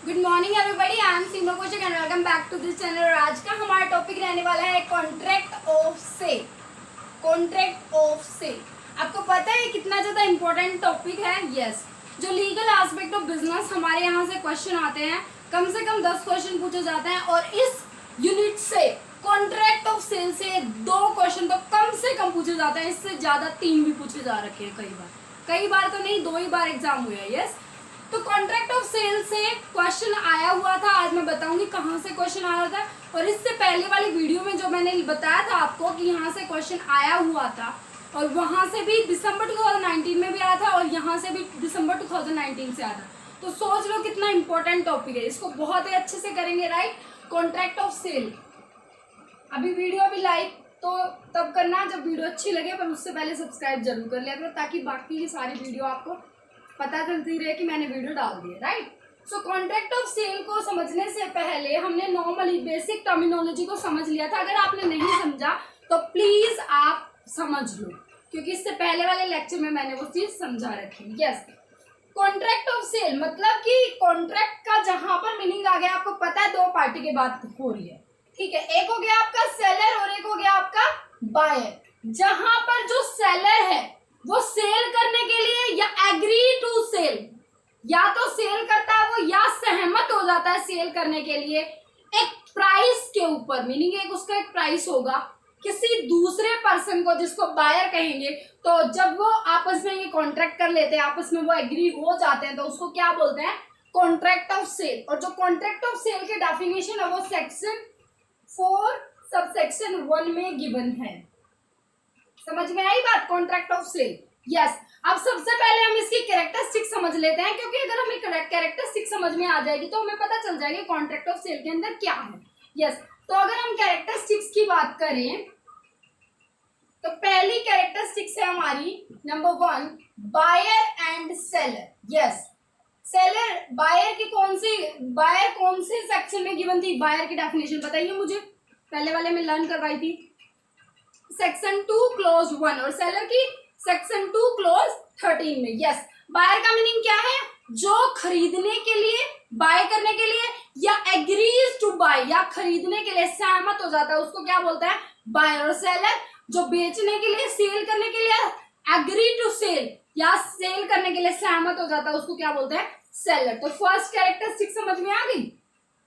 Good morning everybody, I am Seema Kaushik and welcome back to this channel. और आज का हमारा टॉपिक रहने वाला है contract of sale. Contract of sale आपको पता है कितना ज़्यादा इंपॉर्टेंट टॉपिक है? यस, जो लीगल एस्पेक्ट ऑफ बिजनेस हमारे यहाँ से क्वेश्चन आते हैं, कम से कम 10 क्वेश्चन पूछे जाते हैं। और इस यूनिट से कॉन्ट्रैक्ट ऑफ सेल से 2 क्वेश्चन तो कम से कम पूछे जाते हैं, इससे ज़्यादा 3 भी पूछे जा रखे हैं कई बार तो नहीं, 2 ही बार एग्जाम हुआ है। यस, तो कॉन्ट्रैक्ट ऑफ सेल से क्वेश्चन आया हुआ था। आज मैं बताऊंगी कहाँ से क्वेश्चन आया था। और इससे पहले वाली वीडियो में जो मैंने बताया था आपको कि यहाँ से क्वेश्चन आया हुआ था, और वहाँ से भी दिसंबर 2019 में भी आया था, और यहाँ से भी दिसंबर 2019 से आया था। तो सोच लो कितना इंपॉर्टेंट टॉपिक है, इसको बहुत ही अच्छे से करेंगे। Right, contract of sale. अभी वीडियो भी लाइक तो तब करना जब वीडियो अच्छी लगे, पर उससे पहले सब्सक्राइब जरूर कर लिया करो, ताकि बाकी की सारी वीडियो आपको पता चलती रहे कि मैंने वीडियो डाल दी है। Right, so contract of sale को समझने से पहले हमने नॉर्मली बेसिक टर्मिनोलॉजी को समझ लिया था। अगर आपने नहीं समझा तो प्लीज आप समझ लो, क्योंकि इससे पहले वाले लेक्चर में मैंने वो चीज समझा रखी। यस, कॉन्ट्रैक्ट ऑफ सेल मतलब कि कॉन्ट्रैक्ट का जहां पर मीनिंग आ गया, आपको पता है 2 पार्टी की बात हो रही है। ठीक है, एक हो गया आपका सेलर और एक हो गया आपका बायर। जहां पर जो सेलर है वो सेल करने के लिए या एग्री टू सेल, या तो सेल करता है वो, या सहमत हो जाता है सेल करने के लिए एक प्राइस के ऊपर। मीनिंग एक उसका एक प्राइस होगा किसी दूसरे पर्सन को, जिसको बायर कहेंगे। तो जब वो आपस में ये कॉन्ट्रैक्ट कर लेते हैं, आपस में वो एग्री हो जाते हैं, तो उसको क्या बोलते हैं? Contract of sale. और जो कॉन्ट्रैक्ट ऑफ सेल के डेफिनेशन है वो सेक्शन 4 सबसेक्शन 1 में गिवन है। समझ में आई बात? Contract of cell. यस, अब सबसे पहले हम इसकी कैरेक्टरिस्टिक समझ लेते हैं, क्योंकि अगर हमें कैरेक्टरिस्टिक समझ में आ जाएगी तो हमें पता चल जाएगा कॉन्ट्रैक्ट ऑफ सेल के अंदर क्या है। यस, तो अगर हम कैरेक्टरिस्टिक्स की बात करें तो पहली कैरेक्टरिस्टिक्स है हमारी number 1, buyer and seller. Yes, seller buyer की बायर कौन सी सेक्शन में गिवन थी? बायर की डेफिनेशन बताइए मुझे, पहले वाले में लर्न करवाई थी, सेक्शन 2 क्लॉज 1, और सेलर की सेक्शन 2 क्लॉज 13 में। यस, बायर का मीनिंग क्या है? जो खरीदने के लिए, बाय करने के लिए, या एग्रीज टू बाय, या खरीदने के लिए सहमत हो जाता है, उसको क्या बोलते हैं? बायर। और सेलर जो बेचने के लिए, सेल करने के लिए एग्री टू सेल, या सेल करने के लिए सहमत हो जाता है, उसको क्या बोलते हैं? सेलर। तो फर्स्ट कैरेक्टरिस्टिक समझ में आ गई।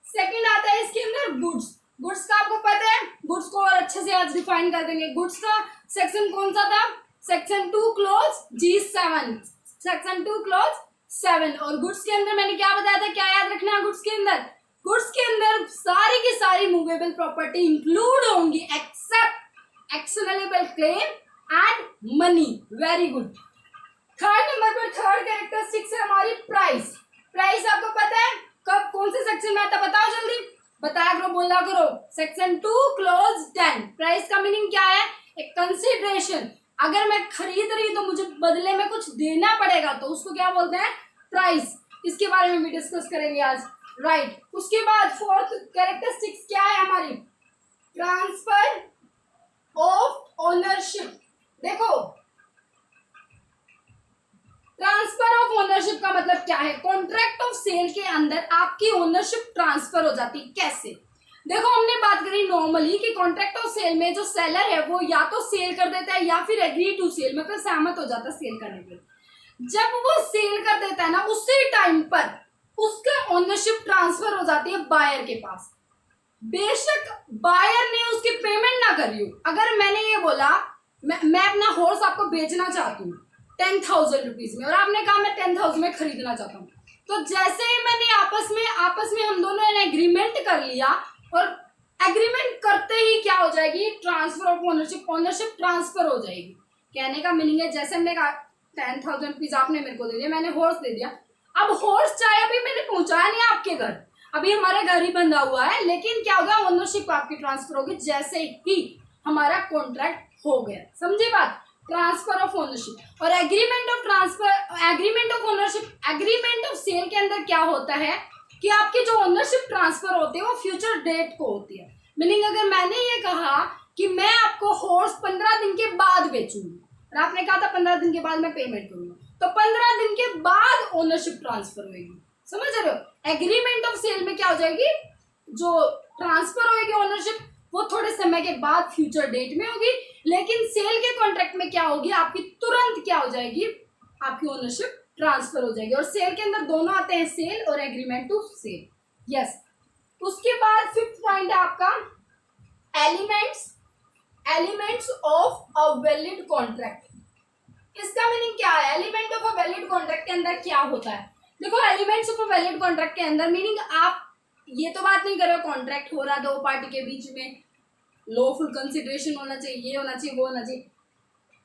सेकंड आता है इसके अंदर गुड्स। गुड्स का आपको पता है, गुड्स को और अच्छे से आज डिफाइन कर देंगे। गुड्स का सेक्शन कौन सा था? Section 2 clause G7, section 2 clause 7। और गुड्स के अंदर मैंने क्या बताया था, क्या याद रखना है गुड्स के अंदर? गुड्स के अंदर सारी की सारी मूवेबल प्रॉपर्टी इंक्लूड होंगी except actionable claim and money. Very good. Third number पर थर्ड कैरेक्टरिस्टिक्स है हमारी प्राइस। प्राइस आपको पता है कब कौन से सेक्शन में आता है? बताओ जल्दी, बताया करो, बोला करो। Section 2 clause 10। प्राइस का मीनिंग क्या है? एक कंसिडरेशन। अगर मैं खरीद रही हूं तो मुझे बदले में कुछ देना पड़ेगा, तो उसको क्या बोलते हैं? प्राइस। इसके बारे में भी डिस्कस करेंगे आज। राइट, उसके बाद फोर्थ कैरेक्टरिस्टिक्स क्या है हमारी? Transfer of ownership. देखो, ट्रांसफर ऑफ ओनरशिप का मतलब क्या है? कॉन्ट्रैक्ट ऑफ सेल के अंदर आपकी ओनरशिप ट्रांसफर हो जाती है। कैसे? देखो, हमने बात करी नॉर्मली कि कॉन्ट्रैक्ट ऑफ सेल में जो सेलर है वो या तो सेल कर देता है या फिर एग्री टू सेल, मतलब सहमत हो जाता है सेल करने के लिए। जब वो सेल कर देता है ना, उसी टाइम पर उसका ओनरशिप ट्रांसफर हो जाती है बायर के पास। बेशक बायर ने उसकी पेमेंट ना करी हो। अगर मैंने ये बोला मैं अपना हॉर्स आपको बेचना चाहती हूँ 10,000 रुपीज में, और आपने कहा मैं 10,000 में खरीदना चाहता हूँ, तो जैसे ही मैंने आपस में हम दोनों ने एग्रीमेंट कर लिया, और एग्रीमेंट करते ही क्या हो जाएगी? Transfer of ownership, ownership transfer हो जाएगी। कहने का मीनिंग है, जैसे हमने कहा 10,000 रुपीज आपने मेरे को दे दिया, मैंने हॉर्स दे दिया। अब हॉर्स चाहे अभी मैंने पहुंचाया नहीं आपके घर, अभी हमारे घर ही बंधा हुआ है, लेकिन क्या होगा? ओनरशिप आपकी ट्रांसफर होगी जैसे ही हमारा कॉन्ट्रैक्ट हो गया। समझी बात? Transfer of ownership. और agreement of transfer, agreement of ownership, agreement of sale के अंदर क्या होता है कि आपकी जो ओनरशिप ट्रांसफर होती है वो फ्यूचर डेट को होती है। मीनिंग अगर मैंने ये कहा कि मैं आपको हॉर्स 15 दिन के बाद बेचूंगी, और आपने कहा था 15 दिन के बाद मैं पेमेंट करूंगा, तो 15 दिन के बाद ओनरशिप ट्रांसफर होगी। समझ रहे हो? एग्रीमेंट ऑफ सेल में क्या हो जाएगी, जो ट्रांसफर होगी ओनरशिप वो थोड़े समय के बाद फ्यूचर डेट में होगी, लेकिन सेल के कॉन्ट्रैक्ट में क्या होगी, आपकी तुरंत क्या हो जाएगी, आपकी ओनरशिप ट्रांसफर हो जाएगी। और सेल के अंदर दोनों आते हैं, सेल और एग्रीमेंट टू सेल। यस, उसके बाद फिफ्थ पॉइंट है आपका elements of a valid contract. इसका मीनिंग क्या है, element of a valid contract के अंदर क्या होता है। देखो elements of a valid contract के अंदर मीनिंग, आप ये तो बात नहीं कर रहे हो कॉन्ट्रैक्ट हो रहा दो पार्टी के बीच में, लॉफुल कंसिडरेशन होना चाहिए, ये होना चाहिए, वो होना चाहिए।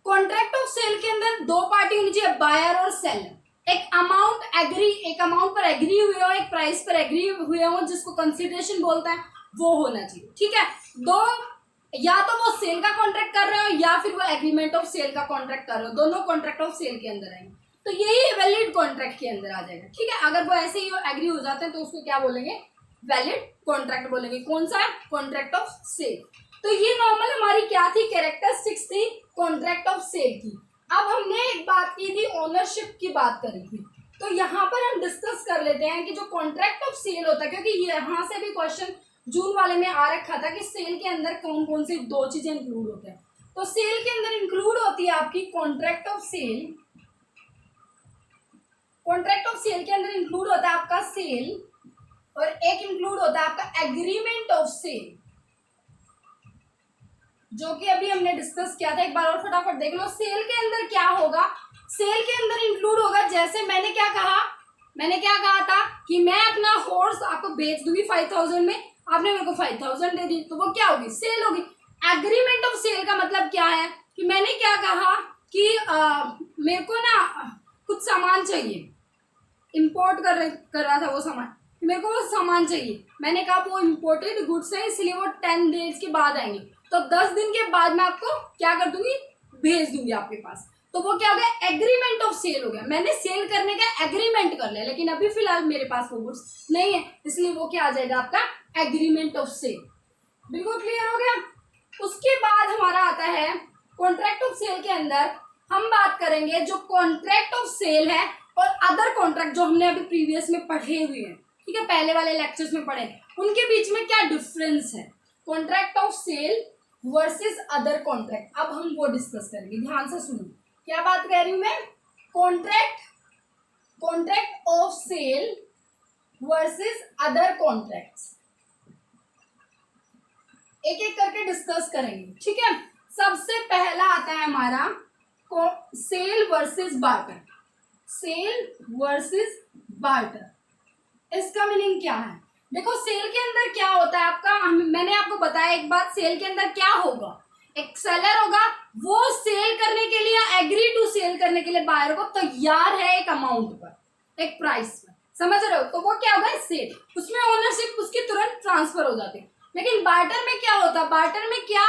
कॉन्ट्रैक्ट ऑफ सेल के अंदर दो पार्टी होनी चाहिए, बायर और सेलर। एक अमाउंट पर एग्री हुए हो, एक प्राइस पर एग्री हुए हो, जिसको कंसिडरेशन बोलते हैं, वो होना चाहिए। ठीक है, दो, या तो वो सेल का कॉन्ट्रैक्ट कर रहे हो या फिर वो एग्रीमेंट ऑफ सेल का कॉन्ट्रैक्ट कर रहे हो, दोनों कॉन्ट्रैक्ट ऑफ सेल के अंदर आएंगे, तो यही वैलिड कॉन्ट्रैक्ट के अंदर आ जाएगा। ठीक है, अगर वो ऐसे ही एग्री हो जाते हैं तो उसको क्या बोलेंगे, वैलिड कॉन्ट्रैक्ट बोलेंगे। कौन सा, कॉन्ट्रैक्ट ऑफ सेल। तो ये नॉर्मल हमारी क्या थी, कैरेक्टरिस्टिक्स थी कॉन्ट्रैक्ट ऑफ सेल की। अब हमने एक बात की थी, ओनरशिप की बात करी थी, तो यहाँ पर हम डिस्कस कर लेते हैं कि जो कॉन्ट्रैक्ट ऑफ सेल होता है, क्योंकि यहाँ से भी क्वेश्चन जून वाले में आ रखा था कि सेल के अंदर कौन कौन सी दो चीजें इंक्लूड होते हैं। तो सेल के अंदर इंक्लूड होती है आपकी contract of sale, contract of sale के अंदर इंक्लूड होता है आपका सेल, और एक इंक्लूड होता है आपका एग्रीमेंट ऑफ सेल, जो कि अभी हमने डिस्कस किया था। एक बार और फटाफट देख लो, सेल के अंदर क्या होगा, सेल के अंदर इंक्लूड होगा, जैसे मैंने क्या कहा था कि मैं अपना हॉर्स आपको बेच दूंगी 5000 में, आपने मेरे को 5000 दे दी, तो वो क्या होगी, सेल होगी। एग्रीमेंट ऑफ सेल का मतलब क्या है कि मैंने क्या कहा कि मेरे को ना कुछ सामान चाहिए, इंपोर्ट कर रहा था वो सामान, मेरे को वो सामान चाहिए, मैंने कहा वो इम्पोर्टेड गुड्स है इसलिए वो 10 डेज के बाद आएंगे, तो 10 दिन के बाद मैं आपको क्या कर दूंगी, भेज दूंगी आपके पास, तो वो क्या हो गया, एग्रीमेंट ऑफ सेल हो गया। मैंने सेल करने का एग्रीमेंट कर लिया, लेकिन अभी फिलहाल मेरे पास वो गुड्स नहीं है, इसलिए वो क्या आ जाएगा आपका एग्रीमेंट ऑफ सेल। बिल्कुल क्लियर हो गया। उसके बाद हमारा आता है कॉन्ट्रैक्ट ऑफ सेल के अंदर हम बात करेंगे जो कॉन्ट्रैक्ट ऑफ सेल है और अदर कॉन्ट्रैक्ट जो हमने अभी प्रीवियस में पढ़े हुए हैं, ठीक है, पहले वाले लेक्चर्स में पढ़े, उनके बीच में क्या डिफरेंस है, contract of sale versus other contract. अब हम वो डिस्कस करेंगे, ध्यान से सुनो क्या बात कह रही हूं मैं, contract of sale versus other contracts, एक एक करके डिस्कस करेंगे। ठीक है, सबसे पहला आता है हमारा sale versus barter, sale versus barter. इसका मीनिंग क्या है, देखो सेल के अंदर क्या होता है आपका, मैंने आपको बताया एक बात, सेल के अंदर क्या होगा, एक सेलर होगा, वो सेल करने के लिए, एग्री टू सेल करने के लिए बायर को तैयार है एक अमाउंट पर, एक प्राइस पर, समझ रहे हो, तो वो क्या होगा, सेल, उसमें ओनरशिप उसकी तुरंत ट्रांसफर हो जाती है। लेकिन बार्टर में क्या होता है, बार्टर में क्या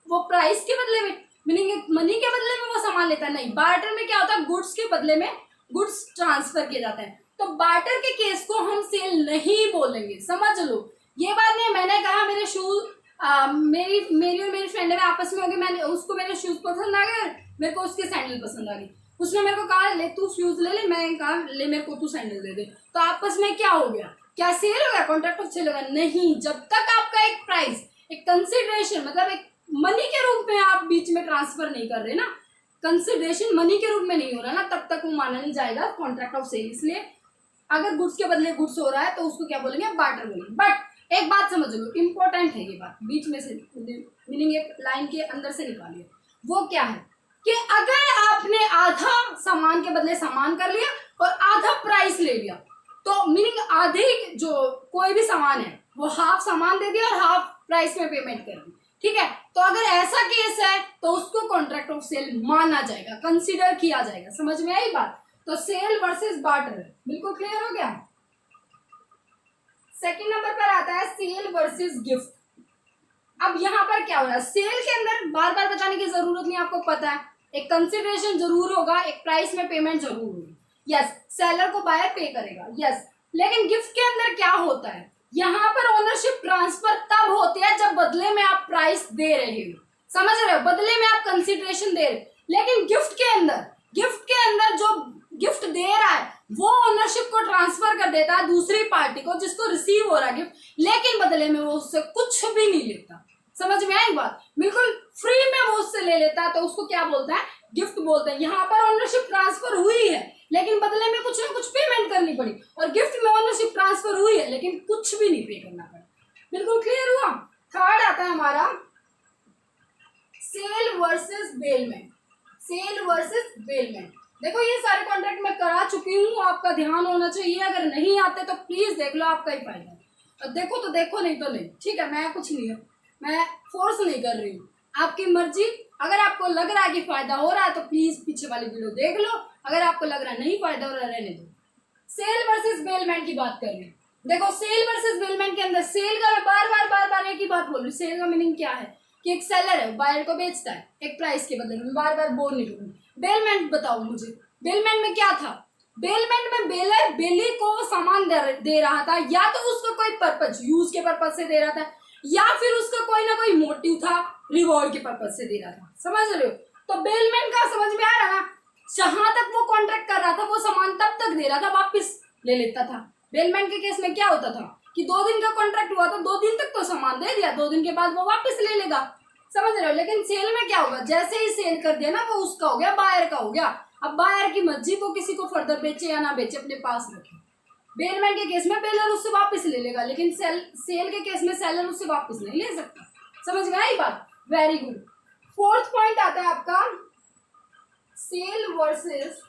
वो प्राइस के बदले में, मीनिंग मनी के बदले में वो सामान लेता है, नहीं, बार्टर में क्या होता है, गुड्स के बदले में गुड्स ट्रांसफर किए जाते हैं। तो बार्टर के केस को हम सेल नहीं बोलेंगे, समझ लो ये बात नहीं। मैंने कहा मेरे शूज, मेरी और मेरी फ्रेंड में आपस में हो गई, मैंने उसको मेरे शूज पसंद आ गए, मेरे को उसके सैंडल पसंद आ गई, उसने मेरे को कहा ले तू शूज ले ले, मैं कहा ले मेरे को तू सैंडल दे दे, तो आपस में क्या हो गया, क्या सेल हो गया, कॉन्ट्रैक्ट ऑफ सेल हो गया, नहीं। जब तक आपका एक प्राइस, एक कंसिडरेशन, मतलब एक मनी के रूप में आप बीच में ट्रांसफर नहीं कर रहे ना, कंसिडरेशन मनी के रूप में नहीं हो रहा ना, तब तक वो माना नहीं जाएगा कॉन्ट्रैक्ट ऑफ सेल। इसलिए अगर गुड्स के बदले गुड्स हो रहा है तो उसको क्या बोलेंगे, बार्टर बोलेंगे। बट एक बात समझ लो, इंपॉर्टेंट है ये बात, बीच में से मीनिंग एक लाइन के अंदर से निकालिए, वो क्या है कि अगर आपने आधा सामान के बदले सामान कर लिया और आधा प्राइस ले लिया, तो मीनिंग आधे जो कोई भी सामान है वो हाफ सामान दे दिया और हाफ प्राइस में पेमेंट कर दी, ठीक है, तो अगर ऐसा केस है तो उसको कॉन्ट्रैक्ट ऑफ सेल माना जाएगा, कंसीडर किया जाएगा। समझ में आई बात, तो सेल वर्सेस बार्टर, बिल्कुल क्लियर हो गया। सेकंड नंबर पर आता है सेल वर्सेस गिफ्ट। अब यहाँ पर क्या हो रहा है, सेल के अंदर बार बार बताने की जरूरत नहीं, आपको पता है, एक कंसिडरेशन जरूर होगा, एक प्राइस में पेमेंट जरूर होगी, यस, सेलर को बायर पे करेगा, यस। लेकिन गिफ्ट के अंदर क्या होता है, यहाँ पर ओनरशिप ट्रांसफर तब होती है जब बदले में आप प्राइस दे रहे हो, समझ रहे हो, बदले में आप कंसिडरेशन दे रहे हो। लेकिन गिफ्ट के अंदर जो गिफ्ट दे रहा है वो ओनरशिप को ट्रांसफर कर देता है दूसरी पार्टी को जिसको रिसीव हो रहा है गिफ्ट, लेकिन बदले में वो उससे कुछ भी नहीं लेता। समझ में आई बात? बिल्कुल फ्री में वो उससे ले लेता है, तो उसको क्या बोलता है? गिफ्ट बोलते हैं। यहाँ पर ओनरशिप ट्रांसफर हुई है लेकिन बदले में कुछ ना कुछ पेमेंट करनी पड़ी, और गिफ्ट में ओनरशिप ट्रांसफर हुई है लेकिन कुछ भी नहीं पे करना पड़ा। बिल्कुल क्लियर हुआ? थर्ड आता है हमारा sale versus bailment. Sale versus bailment, देखो ये सारे कॉन्ट्रैक्ट मैं करा चुकी हूँ, आपका ध्यान होना चाहिए। अगर नहीं आते तो प्लीज देख लो, आपका ही फायदा है। और देखो तो देखो, नहीं तो नहीं, ठीक है? मैं कुछ नहीं है, मैं फोर्स नहीं कर रही हूँ, आपकी मर्जी। अगर आपको लग रहा है कि फायदा हो रहा है तो प्लीज पीछे वाली वीडियो देख लो, अगर आपको लग रहा है नहीं फायदा हो रहा है रहने दो। सेल वर्सेस बेलमेंट की बात कर रही हूँ। देखो सेल वर्सेस बेलमेंट के अंदर सेल का मैं बार बार एक ही बात बोल रही हूँ। सेल का मीनिंग क्या है? कि एक सेलर है, बायर को बेचता है एक प्राइस के बदले में। बार बार बोल नहीं दूंगी। बेलमेंट बताओ मुझे, बेलमेंट में क्या था? बेलमेंट में बेलर बेली को सामान दे रहा था, या तो उसका कोई पर्पज, यूज के पर्पज से दे रहा था, या फिर उसका कोई ना कोई मोटिव था, रिवॉर्ड के पर्पज से दे रहा था। समझ रहे हो? तो बेलमेंट का समझ में आ रहा ना? जहां तक वो कॉन्ट्रैक्ट कर रहा था वो सामान तब तक दे रहा था, वापिस ले लेता था। बेलमेंट के केस में क्या होता था कि 2 दिन का कॉन्ट्रैक्ट हुआ था, 2 दिन तक तो सामान दे दिया, 2 दिन के बाद वो वापस ले लेगा। समझ रहे हो? लेकिन सेल में क्या होगा? जैसे ही सेल कर दिया ना, वो उसका हो गया, बायर का हो गया। अब बायर की मर्जी, वो किसी को फर्दर बेचे या ना बेचे, अपने पास रखे। बेलमेंट के केस में बेलर उससे वापस ले लेगा, लेकिन सेल के केस में सेलर उससे वापस नहीं ले सकता। समझ में आई बात? Very good. फोर्थ पॉइंट आता है आपका सेल वर्सेस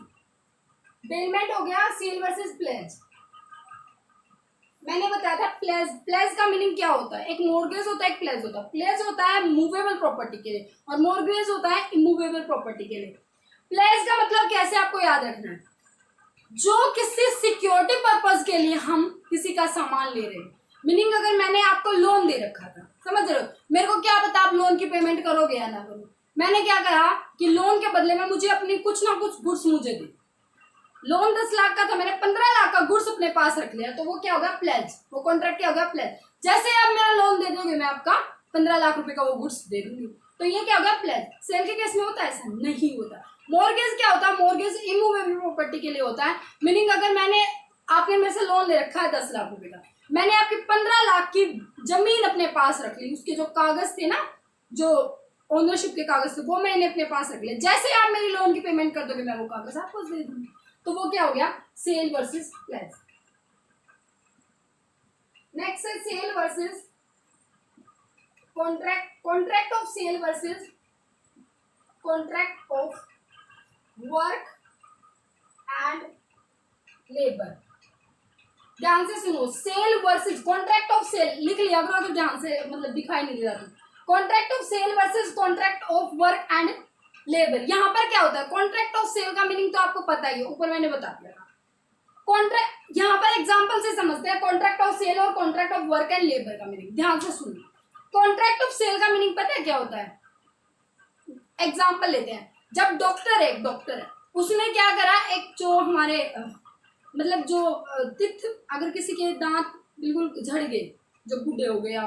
बेलमेंट हो गया, सेल वर्सेस प्लेज। मैंने बताया था प्लेज। प्लेज का मीनिंग क्या होता है? एक मोर्गेज होता है, एक प्लेज होता है। प्लेज होता है मूवेबल प्रॉपर्टी के लिए और मोर्गेज होता है इमूवेबल प्रॉपर्टी के लिए। प्लेज का मतलब कैसे आपको याद रखना है? जो किसी सिक्योरिटी पर्पज के लिए हम किसी का सामान ले रहे हैं। मीनिंग अगर मैंने आपको लोन दे रखा था, समझ रहे हो, मेरे को क्या पता आप लोन की पेमेंट करोगे या ना करो, मैंने क्या कहा कि लोन के बदले में मुझे अपनी कुछ ना कुछ गुड्स मुझे दे। लोन 10 लाख का था, मैंने 15 लाख का गुड्स अपने पास रख लिया, तो वो क्या होगा? प्लेज। वो कॉन्ट्रैक्ट क्या होगा? प्लेज। जैसे आप मेरा लोन दे दोगे, मैं आपका 15 लाख रुपए का वो गुड्स दे दूंगी, तो ये क्या होगा? प्लेज। सेल के केस में होता है? ऐसा नहीं होता। मॉर्गेज क्या होता है? मॉर्गेज इमूवेबल प्रॉपर्टी के लिए होता है। मीनिंग अगर मैंने, आपने मेरे से लोन ले रखा है 10 लाख रुपए का, मैंने आपकी 15 लाख की जमीन अपने पास रख ली, उसके जो कागज थे ना, जो ओनरशिप के कागज थे, वो मैंने अपने पास रख लिया। जैसे आप मेरी लोन की पेमेंट कर दोगे, मैं वो कागज आपको दे दूंगी, तो वो क्या हो गया? Sale versus pledge. नेक्स्ट है sale versus contract. Contract of sale versus contract of work and labour. ध्यान से सुनो, sale versus contract of sale लिख लिया करो अगर ध्यान से, मतलब दिखाई नहीं दे रहा तो। Contract of sale versus contract of work and labour. यहाँ पर क्या होता है? कॉन्ट्रैक्ट ऑफ सेल का मीनिंग तो आपको पता ही है, ऊपर मैंने बता दिया। कॉन्ट्रैक्ट, यहाँ पर एग्जांपल से समझते हैं कॉन्ट्रैक्ट ऑफ सेल और contract of work and labour का मीनिंग। ध्यान से सुनिए, कॉन्ट्रैक्ट ऑफ सेल का मीनिंग पता है क्या होता है? एग्जांपल लेते हैं। जब डॉक्टर है, एक डॉक्टर है, उसने क्या करा, एक जो हमारे मतलब जो तिथ, अगर किसी के दांत बिल्कुल झड़ गए, जो बूढ़े हो गया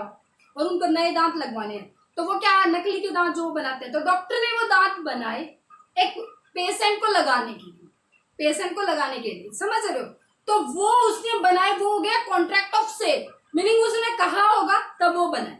और उनको नए दांत लगवाने हैं, तो वो क्या नकली के दांत जो बनाते हैं, तो डॉक्टर ने वो दांत बनाए एक पेशेंट को लगाने के लिए, पेशेंट को लगाने के लिए। समझ रहे हो? तो वो उसने बनाए, वो हो गया कॉन्ट्रैक्ट ऑफ सेल। मीनिंग उसने कहा होगा तब वो बनाए।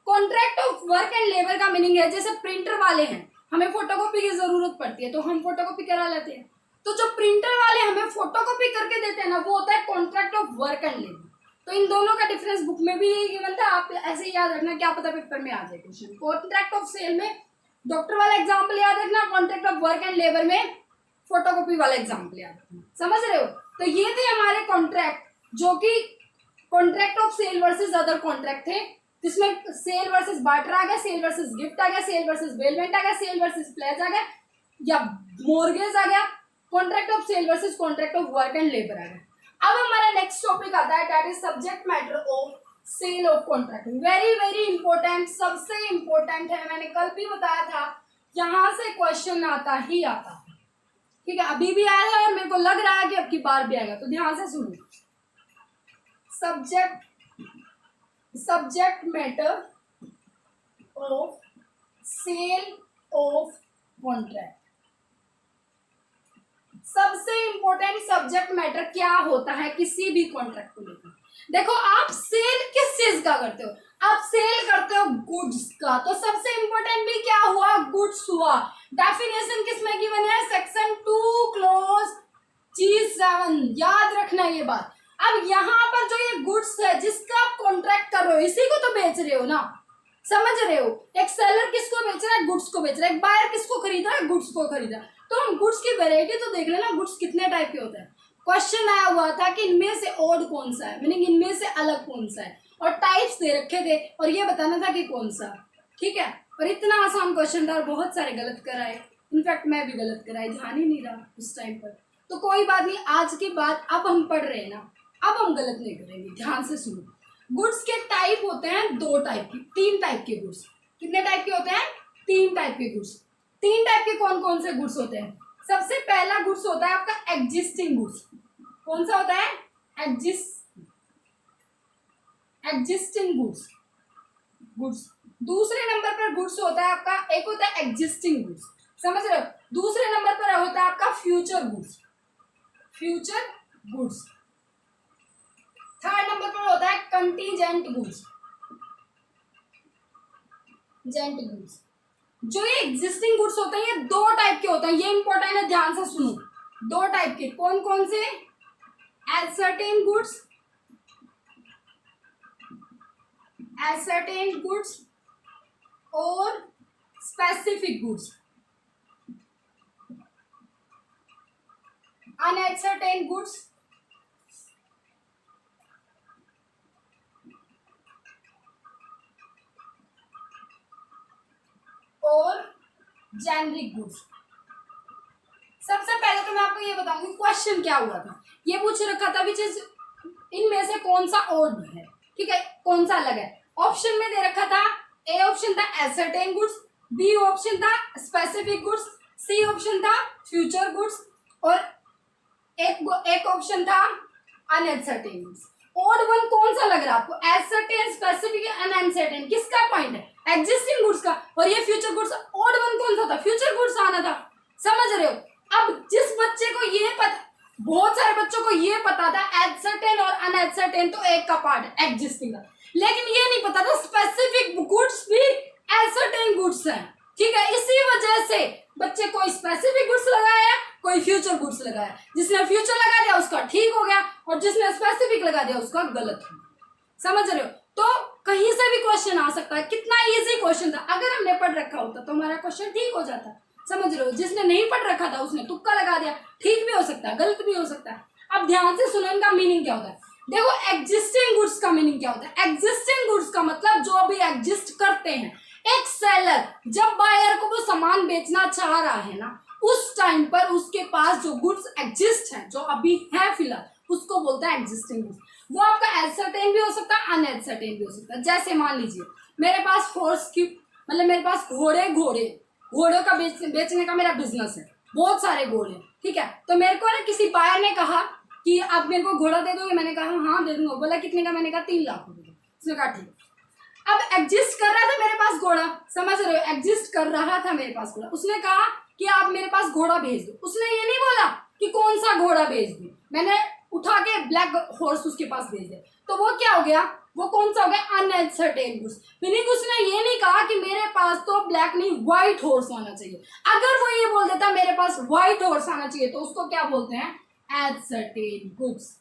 Contract of work and labour का मीनिंग है, जैसे प्रिंटर वाले हैं, हमें फोटोकॉपी की जरूरत पड़ती है तो हम फोटोकॉपी करा लेते हैं, तो जो प्रिंटर वाले हमें फोटोकॉपी करके देते हैं ना, वो होता है contract of work and labour. तो इन दोनों का डिफरेंस बुक में भी यही गिवन था, आप ऐसे ही याद रखना, क्या पता पेपर में आ जाए क्वेश्चन। कॉन्ट्रैक्ट ऑफ सेल में डॉक्टर वाला एग्जाम्पल याद रखना, contract of work and labour में फोटोकॉपी वाला एग्जाम्पल याद रखना। समझ रहे हो? तो ये थे हमारे कॉन्ट्रैक्ट, जो कि contract of sale versus other contract थे, जिसमें सेल वर्सेस बार्टर आ गया, सेल वर्सेस गिफ्ट आ गया, सेल वर्सेस बेलमेंट आ गया, सेल वर्सेस प्लेज आ गया, या मॉर्गेज आ गया, contract of sale versus contract of work and labour आ गया। अब हमारा नेक्स्ट टॉपिक आता है, that is subject matter of sale of contract. Very very important, सबसे इंपॉर्टेंट है, मैंने कल भी बताया था, यहां से क्वेश्चन आता ही आता है। ठीक है, अभी भी आया है और मेरे को लग रहा है कि अब की बार भी आएगा, तो ध्यान से सुनो। Subject matter of sale of contract. सबसे इंपॉर्टेंट सब्जेक्ट मैटर क्या होता है किसी भी कॉन्ट्रैक्ट को लेकर। देखो आप सेल किस चीज का करते हो, आप सेल करते हो गुड्स का, तो सबसे इंपॉर्टेंट भी क्या हुआ, गुड्स हुआ। डेफिनेशन किसमें गिवन है, सेक्शन 2 क्लोज G7, याद रखना ये बात। अब यहाँ पर जो ये गुड्स है जिसका आप कॉन्ट्रैक्ट कर रहे हो इसी को तो बेच रहे हो ना, समझ रहे हो। एक सेलर किसको बेच रहा है, गुड्स को बेच रहा है, एक बायर किसको खरीद रहा है, गुड्स को खरीद रहा है। तो हम गुड्स की वैरायटी तो देख लेना, गुड्स कितने टाइप के होते हैं। क्वेश्चन आया हुआ था कि इनमें से ओड कौन सा है, मीनिंग इनमें से अलग कौन सा है, और टाइप्स दे रखे थे और ये बताना था कि कौन सा, ठीक है। और इतना आसान क्वेश्चन था और बहुत सारे गलत कराए, इनफैक्ट मैं भी गलत कराई, ध्यान ही नहीं रहा उस टाइम पर। तो कोई बात नहीं, आज की बात अब हम पढ़ रहे हैं ना, अब हम गलत नहीं करेंगे, ध्यान से सुनो। गुड्स के टाइप होते हैं 2 टाइप के, 3 टाइप के गुड्स। कितने टाइप के होते हैं, 3 टाइप के गुड्स। 3 टाइप के कौन कौन से गुड्स होते हैं। सबसे पहला गुड्स होता है आपका एग्जिस्टिंग गुड्स। कौन सा होता है, एग्जिस्टिंग गुड्स। दूसरे नंबर पर गुड्स होता है आपका, एक होता है एग्जिस्टिंग गुड्स, समझ रहे हो। दूसरे नंबर पर होता है आपका फ्यूचर गुड्स। थर्ड नंबर पर होता है कंटीजेंट गुड्स। जो ये एग्जिस्टिंग गुड्स होते हैं ये 2 टाइप के होते हैं, ये इंपॉर्टेंट है, ध्यान से सुनो। 2 टाइप के कौन कौन से, ascertain गुड्स और स्पेसिफिक गुड्स। अनएसर्टेन गुड्स और जेनरिक गुड्स। सबसे पहले तो मैं आपको ये बताऊंगी क्वेश्चन क्या हुआ था। ये पूछ रखा था विच इज, इनमें से कौन सा ओड है, ठीक है, कौन सा अलग है। ऑप्शन में दे रखा था, ए ऑप्शन था एसर्टेन गुड्स, बी ऑप्शन था स्पेसिफिक गुड्स, सी ऑप्शन था फ्यूचर गुड्स और एक ऑप्शन था अनएसर्टेन गुड्स। ओड वन कौन सा लग रहा है आपको, एसर्टेन, स्पेसिफिक, अनएसर्टेन, किसका पॉइंट है, एग्जिस्टिंग गुड्स का, और ये फ्यूचर गुड्स। ओड वन कौन सा था, फ्यूचर गुड्स आना था, समझ रहे हो। अब जिस बच्चे को ये पता, बहुत सारे बच्चों को ये पता था एसर्टेन और अनएसर्टेन तो एक का पार्ट है एग्जिस्टिंग का, लेकिन ये नहीं पता था स्पेसिफिक गुड्स भी एसर्टेन गुड्स हैं, ठीक है। इसी वजह से बच्चे कोई स्पेसिफिक गुड्स लगाया, कोई फ्यूचर गुड्स लगाया। जिसने फ्यूचर लगा दिया उसका ठीक हो गया और जिसने स्पेसिफिक लगा दिया उसका गलत हो, समझ रहे हो। तो कहीं से भी क्वेश्चन आ सकता है, कितना इजी क्वेश्चन था। अगर हमने पढ़ रखा होता तो हमारा क्वेश्चन ठीक हो जाता, समझ रहे हो। जिसने नहीं पढ़ रखा था उसने तुक्का लगा दिया, ठीक भी हो सकता है, गलत भी हो सकता है। अब ध्यान से सुनो, इनका मीनिंग क्या होता है। देखो एग्जिस्टिंग गुड्स का मीनिंग क्या होता है। एग्जिस्टिंग गुड्स का मतलब जो अभी एग्जिस्ट करते हैं। एक सेलर जब बायर को वो सामान बेचना चाह रहा है ना, उस टाइम पर उसके पास जो गुड्स एग्जिस्ट है, जो अभी है फिलहाल, उसको बोलता है एग्जिस्टिंग गुड्स। वो आपका एसर्टेन भी हो सकता है, अनएसर्टेन भी हो सकता है। जैसे मान लीजिए मेरे पास हॉर्स की, मतलब मेरे पास घोड़ों का बेचने का मेरा बिजनेस है, बहुत सारे घोड़े, ठीक है। तो मेरे को ना किसी बायर ने कहा कि आप मेरे को घोड़ा दे दोगे, मैंने कहा हाँ दे दूंगा। बोला कितने का, मैंने कहा 3 लाख रुपए। उसने कहा ठीक। अब एग्जिस्ट कर रहा था मेरे पास घोड़ा, समझ रहे हो, एग्जिस्ट कर रहा था मेरे पास घोड़ा। उसने कहा कि आप मेरे पास घोड़ा भेज दो। उसने ये नहीं बोला कि कौन सा घोड़ा भेज दूं, मैंने उठा के ब्लैक हॉर्स उसके पास भेज दिया। तो वो क्या हो गया, वो कौन सा हो गया, अनएसर्टेन गुड्स। मीनिंग उसने ये नहीं कहा कि मेरे पास तो ब्लैक नहीं व्हाइट हॉर्स आना चाहिए। अगर वो ये बोल देता मेरे पास व्हाइट हॉर्स आना चाहिए तो उसको क्या बोलते हैं, एसर्टेन गुड्स।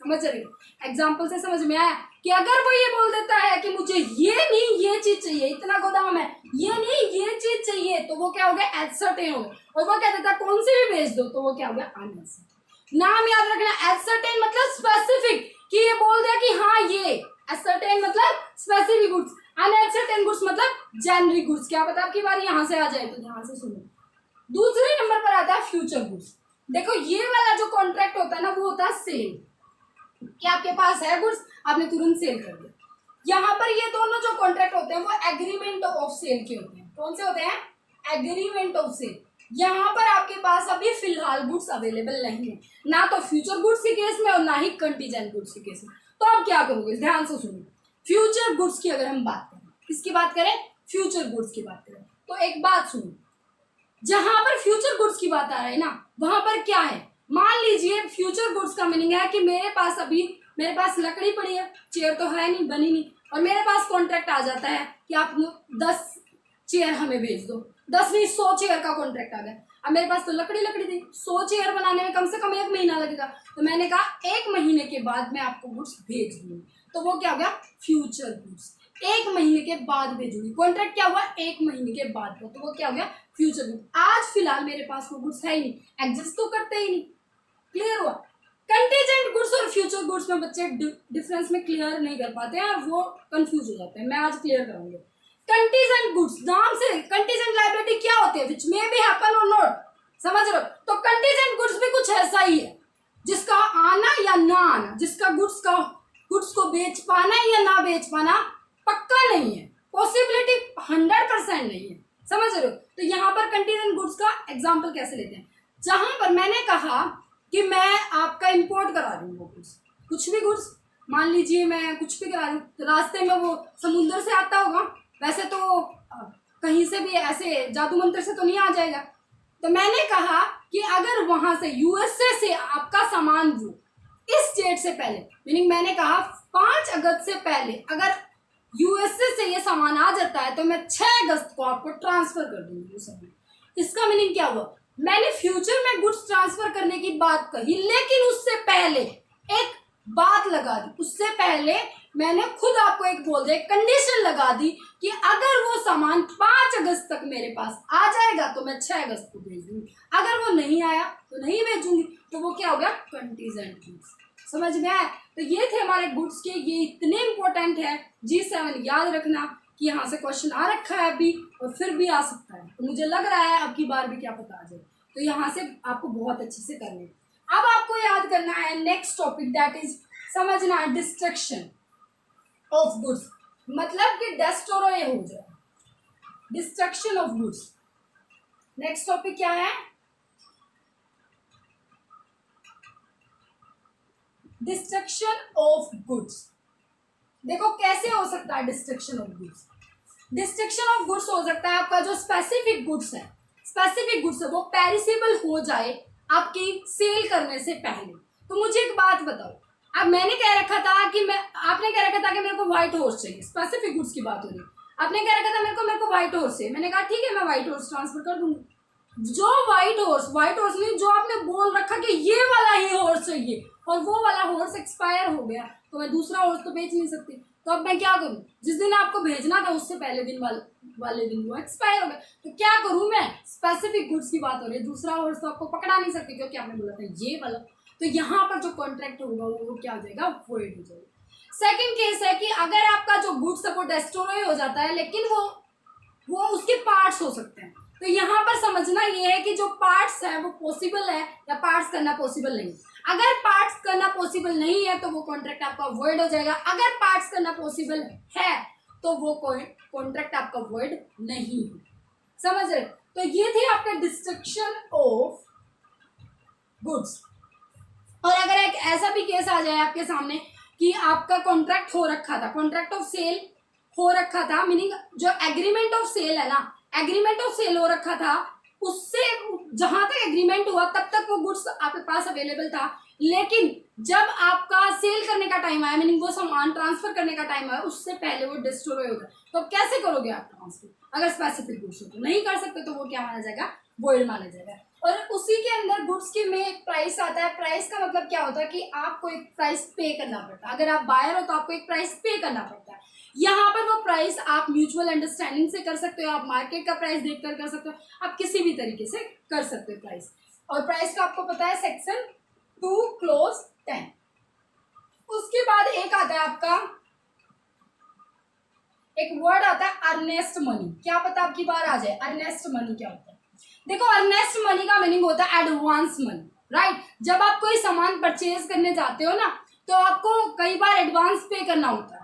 समझ रहे हो, एग्जाम्पल से समझ में आया कि अगर वो ये बोल देता है कि मुझे ये नहीं ये चीज चाहिए, इतना गोदाम है, ये नहीं ये चीज चाहिए, तो वो क्या हो गया, एसर्टेन हो गया। और वो क्या देता है, कौन सी भी भेज दो, तो वो क्या हो गया, अनएसर्टेन। नाम याद रखना, एसर्टेन मतलब स्पेसिफिक, कि ये बोल दिया कि हाँ ये, एसर्टेन मतलब स्पेसिफिक गुड्स, अनएसर्टेन गुड्स मतलब जेनरिक गुड्स। क्या पता आपकी बारी यहाँ से आ जाए, तो ध्यान से सुनो। दूसरे नंबर पर आता है फ्यूचर गुड्स। देखो ये वाला जो कॉन्ट्रैक्ट होता है ना, वो होता है सेल, कि आपके पास है गुड्स, आपने तुरंत सेल कर दिया। यहाँ पर ये दोनों जो कॉन्ट्रैक्ट होते हैं वो एग्रीमेंट ऑफ सेल के होते हैं। कौन से होते हैं, एग्रीमेंट ऑफ सेल। यहाँ पर आपके पास अभी फिलहाल गुड्स अवेलेबल नहीं है, ना तो फ्यूचर गुड्स के केस में और ना ही कंटीजेंट गुड्स के केस में। तो आप क्या करोगे, ध्यान से सुनिए। फ्यूचर गुड्स की अगर हम बात करें, किसकी बात करें, फ्यूचर गुड्स की बात करें, तो एक बात सुनो, जहां पर फ्यूचर गुड्स की बात आ रही है ना, वहां पर क्या है, मान लीजिए फ्यूचर गुड्स का मीनिंग है कि मेरे पास लकड़ी पड़ी है, चेयर तो है नहीं, बनी नहीं, और मेरे पास कॉन्ट्रैक्ट आ जाता है कि आप 10 चेयर हमें भेज दो, 10 नहीं 100 चेयर का कॉन्ट्रैक्ट आ गया। अब मेरे पास तो लकड़ी थी, 100 चेयर बनाने में कम से कम 1 महीना लगेगा, तो मैंने कहा 1 महीने के बाद मैं आपको गुड्स भेज दूंगी, तो वो क्या हो गया, फ्यूचर गुड्स। 1 महीने के बाद भेजूंगी, कॉन्ट्रैक्ट क्या हुआ, 1 महीने के बाद का, तो वो क्या हो गया, फ्यूचर गुड्स। आज फिलहाल मेरे पास वो गुड्स है ही नहीं, एग्जिस्ट तो करते ही नहीं। क्लियर हुआ। कंटीजेंट गुड्स और फ्यूचर गुड्स में बच्चे डिफरेंस में क्लियर नहीं कर पाते हैं और वो कंफ्यूज हो जाते हैं, मैं आज क्लियर करूंगी। कंटीजेंट गुड्स, नाम से कंटीजेंट लायबिलिटी क्या होती है, विच मे बी हैपन और नॉट, समझ रहे हो। तो कंटीजेंट गुड्स भी कुछ ऐसा ही है, जिसका आना या ना आना, जिसका गुड्स को बेच पाना या ना बेच पाना पक्का नहीं है, पॉसिबिलिटी 100% नहीं है, समझ रहे हो। तो यहाँ पर कंटीजेंट गुड्स का एग्जाम्पल कैसे लेते हैं, जहां पर मैंने कहा कि मैं आपका इंपोर्ट करा रही हूँ वो गुड्स, कुछ भी गुड्स, मान लीजिए मैं कुछ भी करा रही हूँ, तो रास्ते में वो समुद्र से आता होगा, वैसे तो कहीं से भी ऐसे जादू मंत्र से तो नहीं आ जाएगा। तो मैंने कहा कि अगर वहां से यूएसए से आपका सामान वो इस डेट से पहले, मीनिंग मैंने कहा 5 अगस्त से पहले अगर यूएसए से ये सामान आ जाता है तो मैं 6 अगस्त को आपको ट्रांसफर कर दूंगी वो सामान। इसका मीनिंग क्या हुआ, मैंने फ्यूचर में गुड्स ट्रांसफर करने की बात कही, लेकिन उससे पहले एक बात लगा दी, उससे पहले मैंने खुद आपको एक बोल दिया, कंडीशन लगा दी कि अगर वो सामान 5 अगस्त तक मेरे पास आ जाएगा तो मैं 6 अगस्त को भेज दूंगी, अगर वो नहीं आया तो नहीं भेजूंगी, तो वो क्या हो गया, कंटीजेंट गुड्स। समझ में आया। तो ये थे हमारे गुड्स के, ये इतने इंपॉर्टेंट है, G7 याद रखना कि यहाँ से क्वेश्चन आ रखा है अभी और फिर भी आ सकता है, तो मुझे लग रहा है अब की बार भी क्या पता आ जाए, तो यहाँ से आपको बहुत अच्छे से करने। अब आपको याद करना है नेक्स्ट टॉपिक, दैट इज समझना है डिस्ट्रक्शन ऑफ गुड्स, मतलब कि डेस्ट्रॉय हो जाए, destruction of goods. Next topic क्या है, डिस्ट्रक्शन ऑफ गुड्स। देखो कैसे हो सकता है destruction of goods. Destruction of goods हो सकता है आपका जो स्पेसिफिक गुड्स है, वो पेरिसेबल हो जाए आपकी सेल करने से पहले। तो मुझे एक बात बताओ, अब मैंने कह रखा था कि आपने कह रखा था कि मेरे को व्हाइट हॉर्स चाहिए, स्पेसिफिक गुड्स की बात हो रही, आपने कह रखा था मेरे को व्हाइट हॉर्स चाहिए, मैंने कहा ठीक है मैं व्हाइट हॉर्स ट्रांसफर कर दूंगी। जो व्हाइट हॉर्स नहीं, जो आपने बोल रखा कि ये वाला ही हॉर्स चाहिए और वो वाला हॉर्स एक्सपायर हो गया, तो मैं दूसरा हॉर्स तो बेच नहीं सकती, तो अब मैं क्या करूं, जिस दिन आपको भेजना था उससे पहले दिन वाले दिन वो एक्सपायर हो गया, तो क्या करूं मैं, स्पेसिफिक गुड्स की बात हो रही है, दूसरा हॉर्स तो आपको पकड़ा नहीं सकती क्योंकि आपने बोला था ये वाला, तो यहाँ पर जो कॉन्ट्रैक्ट होगा वो क्या हो जाएगा, वॉइड हो जाएगा। सेकंड केस है कि अगर आपका जो गुड्स है वो डिस्ट्रॉय हो जाता है, लेकिन वो उसके पार्ट्स हो सकते हैं, तो यहाँ पर समझना ये है कि जो पार्ट्स है वो पॉसिबल है या पार्ट्स करना पॉसिबल नहीं। अगर पार्ट्स करना पॉसिबल नहीं है तो वो कॉन्ट्रैक्ट आपका वॉइड हो जाएगा, अगर पार्ट्स करना पॉसिबल है तो वो कॉन्ट्रैक्ट आपका वॉइड नहीं है, समझ रहे। तो ये थे आपका डिस्ट्रक्शन ऑफ गुड्स। और अगर एक ऐसा भी केस आ जाए आपके सामने कि आपका कॉन्ट्रैक्ट हो रखा था, कॉन्ट्रैक्ट ऑफ सेल हो रखा था, मीनिंग जो एग्रीमेंट ऑफ सेल है ना, एग्रीमेंट ऑफ सेल हो रखा था, उससे जहां तक एग्रीमेंट हुआ तब तक वो गुड्स आपके पास अवेलेबल था, लेकिन जब आपका सेल करने का टाइम आया, मीनिंग वो सामान ट्रांसफर करने का टाइम आया, उससे पहले वो डिस्ट्रॉय हो गया, तो कैसे करोगे आप ट्रांसफर, अगर स्पेसिफिक गुड्स हो तो नहीं कर सकते, तो वो क्या माना जाएगा, वॉइड माना जाएगा। और उसी के अंदर गुड्स के में एक प्राइस आता है, प्राइस का मतलब क्या होता है कि आपको एक प्राइस पे करना पड़ता है, अगर आप बायर हो तो आपको एक प्राइस पे करना पड़ता है। यहाँ पर वो प्राइस आप म्यूचुअल अंडरस्टैंडिंग से कर सकते हो, आप मार्केट का प्राइस देखकर कर सकते हो, आप किसी भी तरीके से कर सकते हो प्राइस। और प्राइस का आपको पता है सेक्शन 2 क्लोज 10। उसके बाद एक आता है आपका, एक वर्ड आता है अर्नेस्ट मनी, क्या पता आपकी बार आ जाए, अर्नेस्ट मनी क्या होता है। देखो अर्नेस्ट मनी का मीनिंग होता है एडवांस मनी, राइट। जब आप कोई सामान परचेज करने जाते हो ना, तो आपको कई बार एडवांस पे करना होता है,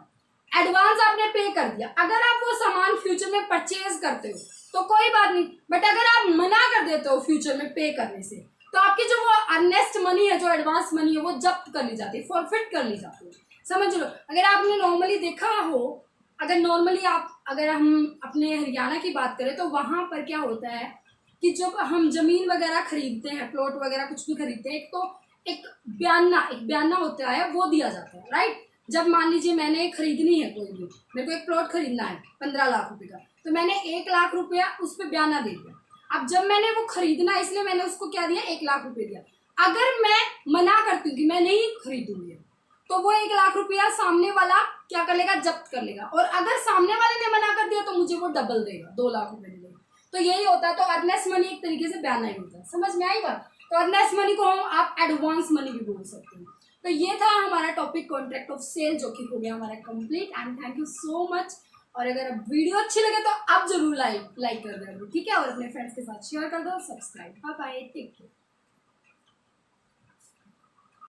एडवांस आपने पे कर दिया, अगर आप वो सामान फ्यूचर में परचेज करते हो तो कोई बात नहीं, बट अगर आप मना कर देते हो फ्यूचर में पे करने से, तो आपकी जो वो अर्नेस्ट मनी है, जो एडवांस मनी है, वो जब्त कर ली जाती है, फॉरफिट कर ली जाती है, समझ लो। अगर आपने नॉर्मली देखा हो, अगर हम अपने हरियाणा की बात करें तो वहां पर क्या होता है कि जब हम जमीन वगैरह खरीदते हैं, प्लॉट वगैरह कुछ भी खरीदते हैं, एक बयाना होता है, वो दिया जाता है, राइट। जब मान लीजिए मैंने खरीदनी है कोई भी, मेरे को एक प्लॉट खरीदना है 15 लाख रुपए का, तो मैंने 1 लाख रुपया उस पर बयाना दे दिया। अब जब मैंने वो खरीदना है इसलिए मैंने उसको क्या दिया, 1 लाख रुपए दिया। अगर मैं मना करती हूँ कि मैं नहीं खरीदूंगी, तो वो 1 लाख रुपया सामने वाला क्या कर लेगा, जब्त कर लेगा। और अगर सामने वाले ने मना कर दिया तो मुझे वो डबल देगा, 2 लाख रुपए देगा। तो यही होता है। तो अर्नेस्ट मनी एक तरीके से बयाना ही होता है। समझ में आई बात। तो अर्नेस्ट मनी को हम आप एडवांस मनी भी बोल सकते हैं। तो ये था हमारा टॉपिक कॉन्ट्रैक्ट ऑफ सेल, जो कि हो गया हमारा complete. And thank you so much. और अगर वीडियो अच्छी लगे तो आप जरूर लाइक कर दो, ठीक है। और अपने फ्रेंड्स के साथ शेयर कर दो, subscribe. Bye bye, take care.